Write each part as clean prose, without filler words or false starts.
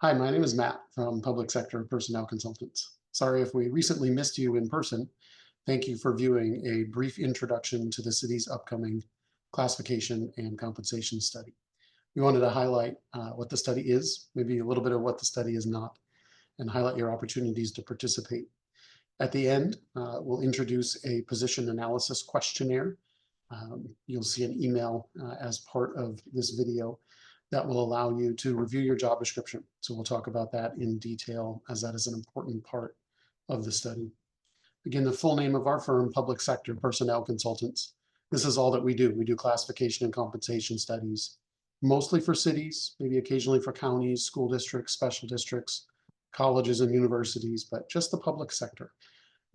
Hi, my name is Matt from Public Sector Personnel Consultants. Sorry if we recently missed you in person. Thank you for viewing a brief introduction to the city's upcoming classification and compensation study. We wanted to highlight what the study is, maybe a little bit of what the study is not, and highlight your opportunities to participate. At the end, we'll introduce a position analysis questionnaire. You'll see an email as part of this video that will allow you to review your job description. So we'll talk about that in detail as that is an important part of the study. Again, the full name of our firm, Public Sector Personnel Consultants. This is all that we do. We do classification and compensation studies, mostly for cities, maybe occasionally for counties, school districts, special districts, colleges and universities, but just the public sector.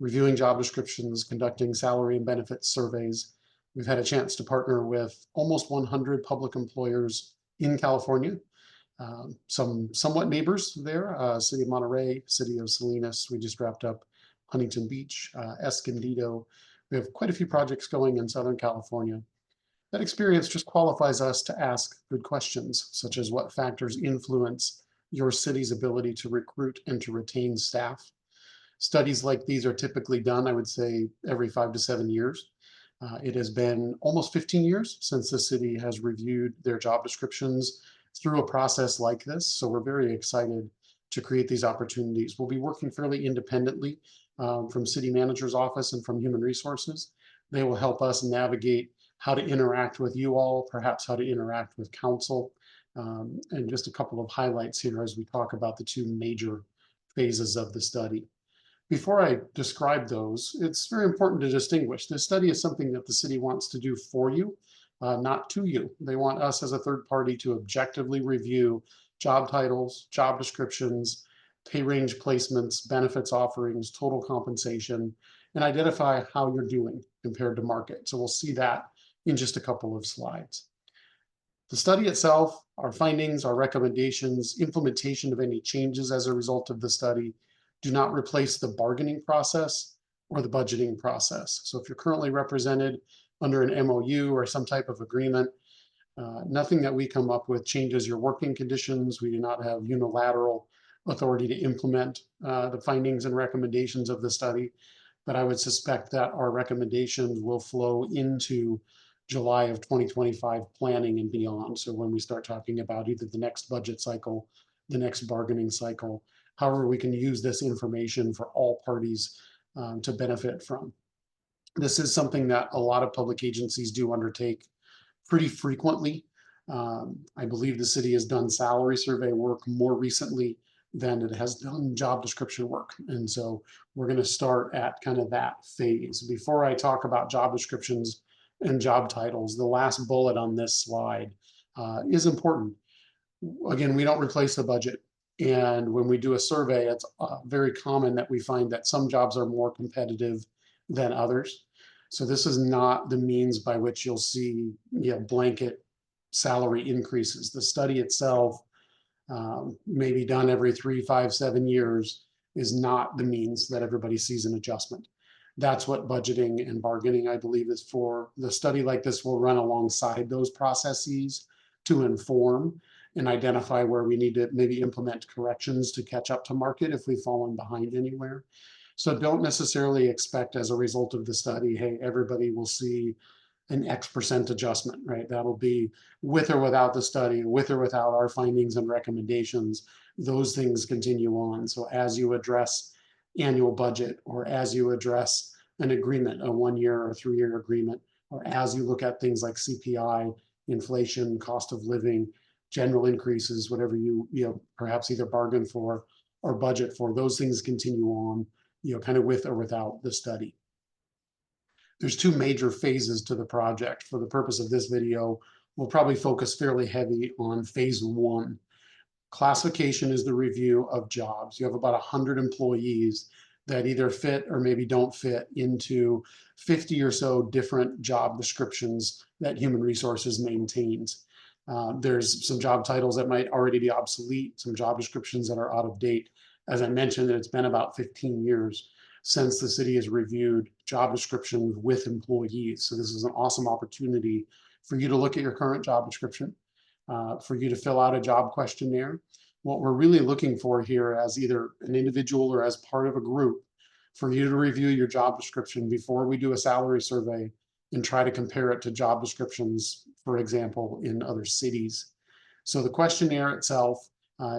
Reviewing job descriptions, conducting salary and benefits surveys. We've had a chance to partner with almost 100 public employers in California, some somewhat neighbors there, City of Monterey, City of Salinas. We just wrapped up Huntington Beach, Escondido. We have quite a few projects going in Southern California. That experience just qualifies us to ask good questions, such as what factors influence your city's ability to recruit and to retain staff. Studies like these are typically done, I would say, every 5 to 7 years. It has been almost 15 years since the city has reviewed their job descriptions through a process like this. So we're very excited to create these opportunities. We'll be working fairly independently from city manager's office and from human resources. They will help us navigate how to interact with you all, perhaps how to interact with council, and just a couple of highlights here as we talk about the two major phases of the study. Before I describe those, it's very important to distinguish. This study is something that the city wants to do for you, not to you. They want us as a third party to objectively review job titles, job descriptions, pay range placements, benefits offerings, total compensation, and identify how you're doing compared to market. So we'll see that in just a couple of slides. The study itself, our findings, our recommendations, implementation of any changes as a result of the study, do not replace the bargaining process or the budgeting process. So if you're currently represented under an MOU or some type of agreement, nothing that we come up with changes your working conditions. We do not have unilateral authority to implement the findings and recommendations of the study, but I would suspect that our recommendations will flow into July of 2025 planning and beyond. So when we start talking about either the next budget cycle, the next bargaining cycle, however we can use this information for all parties to benefit from. This is something that a lot of public agencies do undertake pretty frequently. I believe the city has done salary survey work more recently than it has done job description work. And so we're going to start at kind of that phase. Before I talk about job descriptions and job titles, the last bullet on this slide is important. Again, we don't replace the budget. And when we do a survey, it's very common that we find that some jobs are more competitive than others. So this is not the means by which you'll see blanket salary increases. The study itself, may be done every 3, 5, 7 years, is not the means that everybody sees an adjustment. That's what budgeting and bargaining, I believe, is for. The study like this will run alongside those processes to inform and identify where we need to maybe implement corrections to catch up to market if we've fallen behind anywhere. So don't necessarily expect as a result of the study, hey, everybody will see an X% adjustment, right? That'll be with or without the study, with or without our findings and recommendations. Those things continue on. So as you address annual budget, or as you address an agreement, a 1-year or 3-year agreement, or as you look at things like CPI, inflation, cost of living, general increases, whatever you perhaps either bargain for or budget for, those things continue on, kind of with or without the study. There's 2 major phases to the project. For the purpose of this video, we'll probably focus fairly heavy on phase 1. Classification is the review of jobs. You have about 100 employees that either fit or maybe don't fit into 50 or so different job descriptions that Human Resources maintains. There's some job titles that might already be obsolete, some job descriptions that are out of date. As I mentioned, it's been about 15 years since the city has reviewed job descriptions with employees. So this is an awesome opportunity for you to look at your current job description, for you to fill out a job questionnaire, What we're really looking for here as either an individual or as part of a group, for you to review your job description before we do a salary survey and try to compare it to job descriptions, for example, in other cities. So the questionnaire itself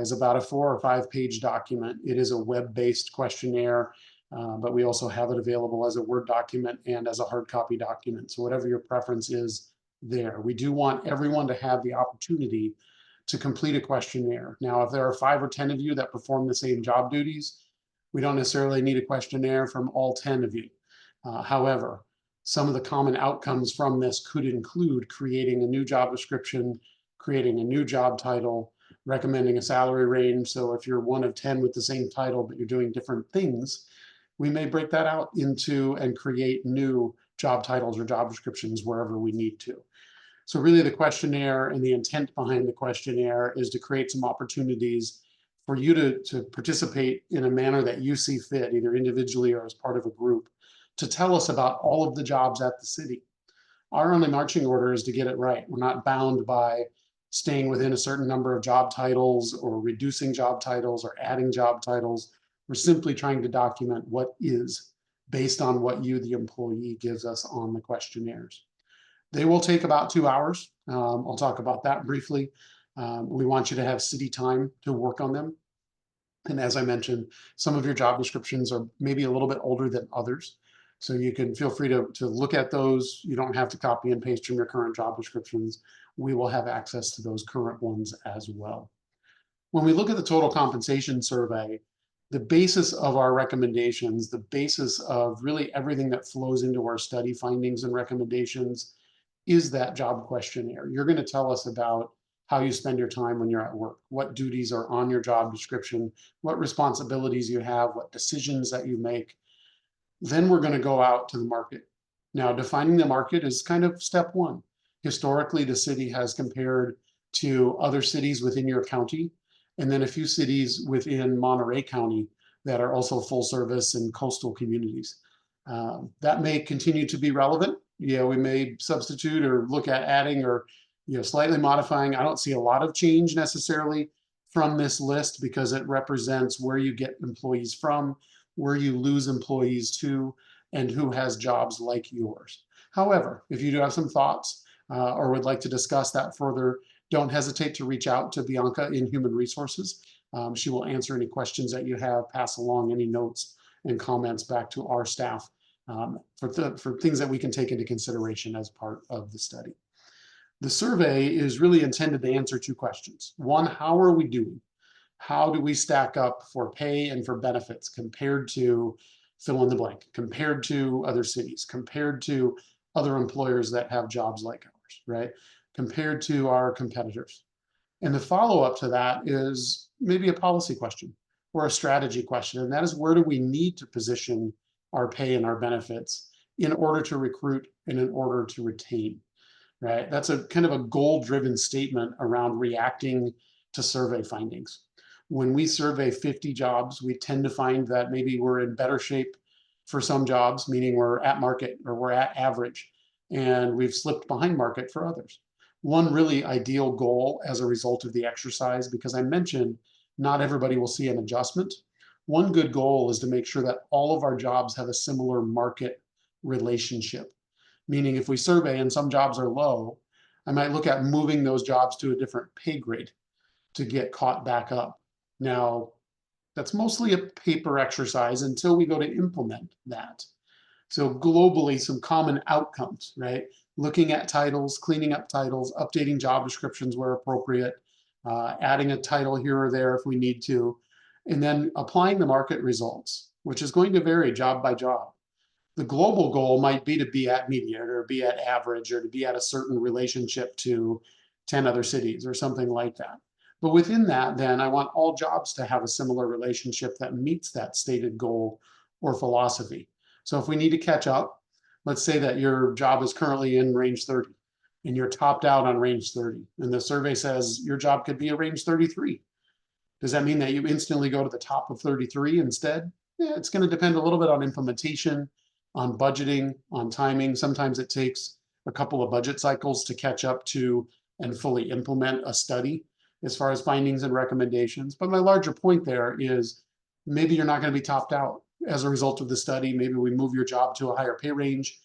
is about a 4 or 5 page document. It is a web-based questionnaire, but we also have it available as a Word document and as a hard copy document. So whatever your preference is there. We do want everyone to have the opportunity to complete a questionnaire. Now, if there are 5 or 10 of you that perform the same job duties, we don't necessarily need a questionnaire from all 10 of you. However, some of the common outcomes from this could include creating a new job description, creating a new job title, recommending a salary range. So if you're one of 10 with the same title, but you're doing different things, we may break that out into and create new job titles or job descriptions wherever we need to. So really the questionnaire and the intent behind the questionnaire is to create some opportunities for you to participate in a manner that you see fit, either individually or as part of a group, to tell us about all of the jobs at the city. Our only marching order is to get it right. We're not bound by staying within a certain number of job titles or reducing job titles or adding job titles. We're simply trying to document what is based on what you, the employee, gives us on the questionnaires. They will take about 2 hours. I'll talk about that briefly. We want you to have city time to work on them. And as I mentioned, some of your job descriptions are maybe a little bit older than others. So you can feel free to look at those. You don't have to copy and paste from your current job descriptions. We will have access to those current ones as well. When we look at the total compensation survey, the basis of our recommendations, the basis of really everything that flows into our study findings and recommendations is that job questionnaire. You're going to tell us about how you spend your time when you're at work, what duties are on your job description, what responsibilities you have, what decisions that you make. Then we're going to go out to the market. Now, defining the market is kind of step one. Historically, the city has compared to other cities within your county, and then a few cities within Monterey County that are also full service and coastal communities. That may continue to be relevant. Yeah, we may substitute or look at adding or slightly modifying. I don't see a lot of change necessarily from this list because it represents where you get employees from, where you lose employees to, and who has jobs like yours. However, if you do have some thoughts or would like to discuss that further, don't hesitate to reach out to Bianca in Human Resources. She will answer any questions that you have, pass along any notes and comments back to our staff for things that we can take into consideration as part of the study. The survey is really intended to answer 2 questions. One, how are we doing? How do we stack up for pay and for benefits compared to fill in the blank, compared to other cities, compared to other employers that have jobs like ours, right? Compared to our competitors. And the follow-up to that is maybe a policy question or a strategy question. And that is, where do we need to position our pay and our benefits in order to recruit and in order to retain, right? That's a kind of a goal-driven statement around reacting to survey findings. When we survey 50 jobs, we tend to find that maybe we're in better shape for some jobs, meaning we're at market or we're at average, and we've slipped behind market for others. One really ideal goal as a result of the exercise, because I mentioned not everybody will see an adjustment. One good goal is to make sure that all of our jobs have a similar market relationship. Meaning if we survey and some jobs are low, I might look at moving those jobs to a different pay grade to get caught back up. Now, that's mostly a paper exercise until we go to implement that. So globally, some common outcomes, right? Looking at titles, cleaning up titles, updating job descriptions where appropriate, adding a title here or there if we need to, and then applying the market results, which is going to vary job by job. The global goal might be to be at median or be at average or to be at a certain relationship to 10 other cities or something like that. But within that, then I want all jobs to have a similar relationship that meets that stated goal or philosophy. So if we need to catch up, let's say that your job is currently in range 30 and you're topped out on range 30 and the survey says your job could be a range 33. Does that mean that you instantly go to the top of 33 instead? Yeah, it's going to depend a little bit on implementation, on budgeting, on timing. Sometimes it takes a couple of budget cycles to catch up to and fully implement a study. as far as findings and recommendations. But my larger point there is maybe you're not going to be topped out as a result of the study. Maybe we move your job to a higher pay range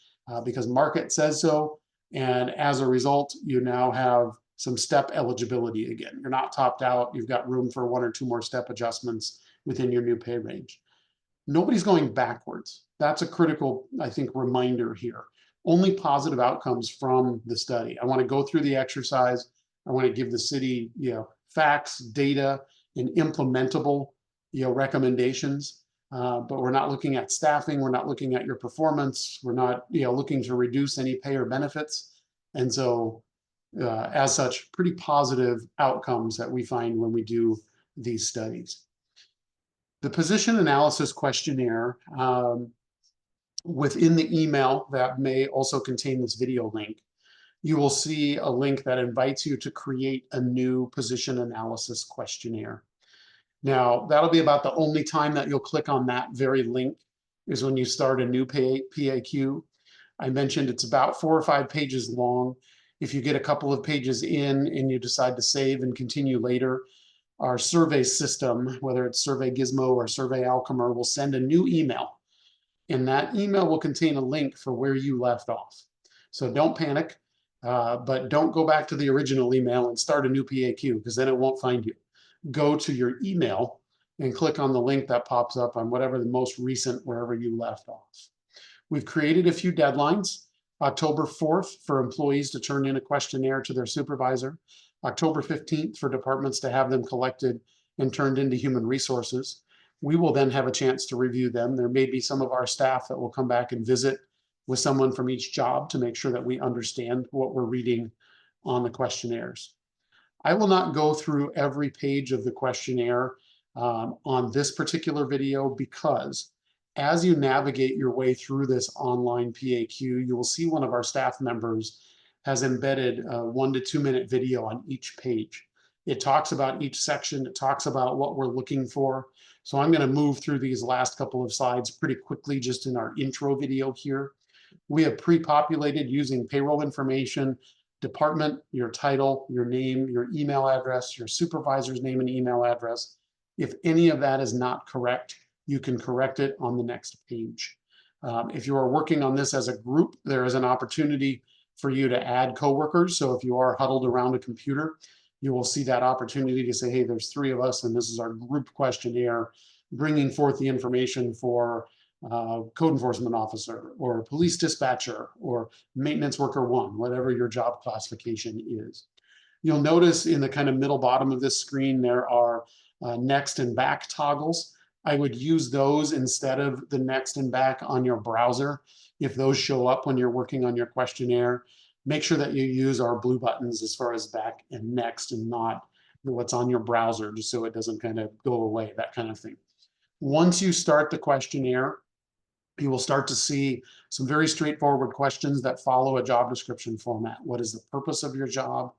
because market says so. And as a result, you now have some step eligibility again. You're not topped out. You've got room for 1 or 2 more step adjustments within your new pay range. Nobody's going backwards. That's a critical, I think, reminder here. Only positive outcomes from the study. I want to go through the exercise. I want to give the city, facts, data, and implementable, recommendations. But we're not looking at staffing. We're not looking at your performance. We're not, looking to reduce any pay or benefits. And so, as such, pretty positive outcomes that we find when we do these studies. The position analysis questionnaire within the email that may also contain this video link, you will see a link that invites you to create a new position analysis questionnaire. Now, that'll be about the only time that you'll click on that very link is when you start a new PAQ. I mentioned it's about 4 or 5 pages long. If you get a couple of pages in and you decide to save and continue later, our survey system, whether it's Survey Gizmo or Survey Alchemer, will send a new email. And that email will contain a link for where you left off. So don't panic, but don't go back to the original email and start a new PAQ because then it won't find you. Go to your email and click on the link that pops up on whatever the most recent, wherever you left off. We've created a few deadlines. October 4th for employees to turn in a questionnaire to their supervisor. October 15th for departments to have them collected and turned into human resources. We will then have a chance to review them. There may be some of our staff that will come back and visit with someone from each job to make sure that we understand what we're reading on the questionnaires. I will not go through every page of the questionnaire on this particular video because as you navigate your way through this online PAQ, you will see one of our staff members has embedded a 1 to 2 minute video on each page. It talks about each section. It talks about what we're looking for. So I'm going to move through these last couple of slides pretty quickly just in our intro video here. We have pre-populated using payroll information, department, your title, your name, your email address, your supervisor's name and email address. If any of that is not correct, you can correct it on the next page. If you are working on this as a group, there is an opportunity for you to add coworkers. So if you are huddled around a computer, you will see that opportunity to say, hey, there's 3 of us and this is our group questionnaire, bringing forth the information for code enforcement officer or police dispatcher or maintenance worker 1, whatever your job classification is. You'll notice in the kind of middle bottom of this screen, there are next and back toggles. I would use those instead of the next and back on your browser. If those show up when you're working on your questionnaire, make sure that you use our blue buttons as far as back and next and not what's on your browser, just so it doesn't kind of go away, that kind of thing. Once you start the questionnaire, you will start to see some very straightforward questions that follow a job description format. What is the purpose of your job?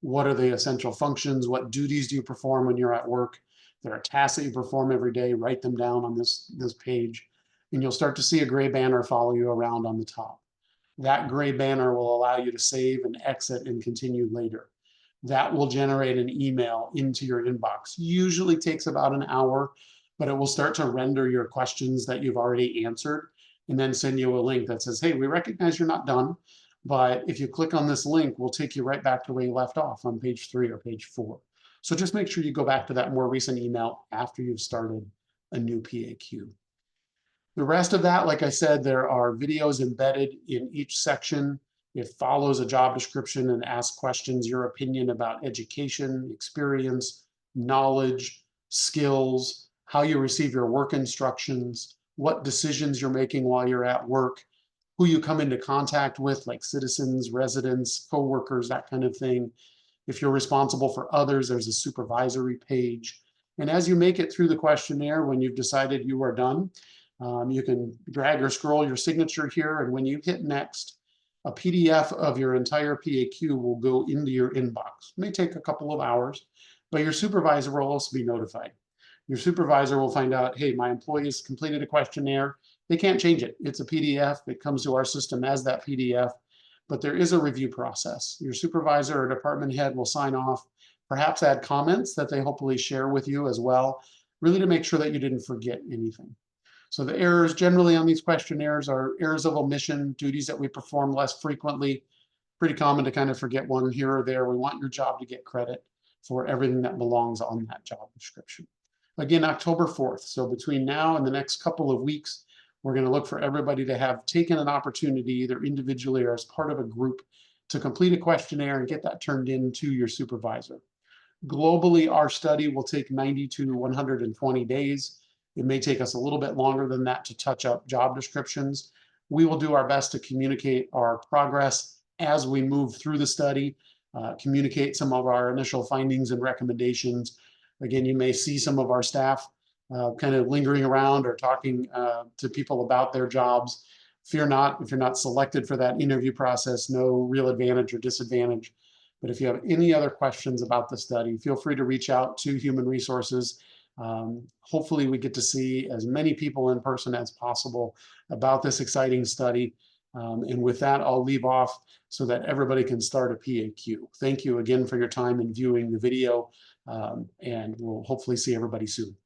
What are the essential functions? What duties do you perform when you're at work? There are tasks that you perform every day. Write them down on this page. And you'll start to see a gray banner follow you around on the top. That gray banner will allow you to save and exit and continue later. That will generate an email into your inbox. Usually takes about an hour, but it will start to render your questions that you've already answered and then send you a link that says, hey, we recognize you're not done, but if you click on this link, we'll take you right back to where you left off on page 3 or page 4. So just make sure you go back to that more recent email after you've started a new PAQ. The rest of that, like I said, there are videos embedded in each section. It follows a job description and asks questions, your opinion about education, experience, knowledge, skills, how you receive your work instructions, what decisions you're making while you're at work, who you come into contact with, like citizens, residents, coworkers, that kind of thing. If you're responsible for others, there's a supervisory page. And as you make it through the questionnaire, when you've decided you are done, you can drag or scroll your signature here. And when you hit next, a PDF of your entire PAQ will go into your inbox. It may take a couple of hours, but your supervisor will also be notified. Your supervisor will find out, hey, my employee has completed a questionnaire. They can't change it. It's a PDF. It comes to our system as that PDF, but there is a review process. Your supervisor or department head will sign off perhaps add comments that they hopefully share with you as well, really to make sure that you didn't forget anything. So the errors generally on these questionnaires are errors of omission, duties that we perform less frequently. Pretty common to kind of forget one here or there. We want your job to get credit for everything that belongs on that job description. Again, October 4th. So between now and the next couple of weeks, we're going to look for everybody to have taken an opportunity, either individually or as part of a group, to complete a questionnaire and get that turned in to your supervisor. Globally, our study will take 90 to 120 days. It may take us a little bit longer than that to touch up job descriptions. We will do our best to communicate our progress as we move through the study, communicate some of our initial findings and recommendations. Again, you may see some of our staff kind of lingering around or talking to people about their jobs. Fear not, if you're not selected for that interview process, no real advantage or disadvantage. But if you have any other questions about the study, feel free to reach out to Human Resources. Hopefully we get to see as many people in person as possible about this exciting study. And with that, I'll leave off so that everybody can start a PAQ. Thank you again for your time in viewing the video, and we'll hopefully see everybody soon.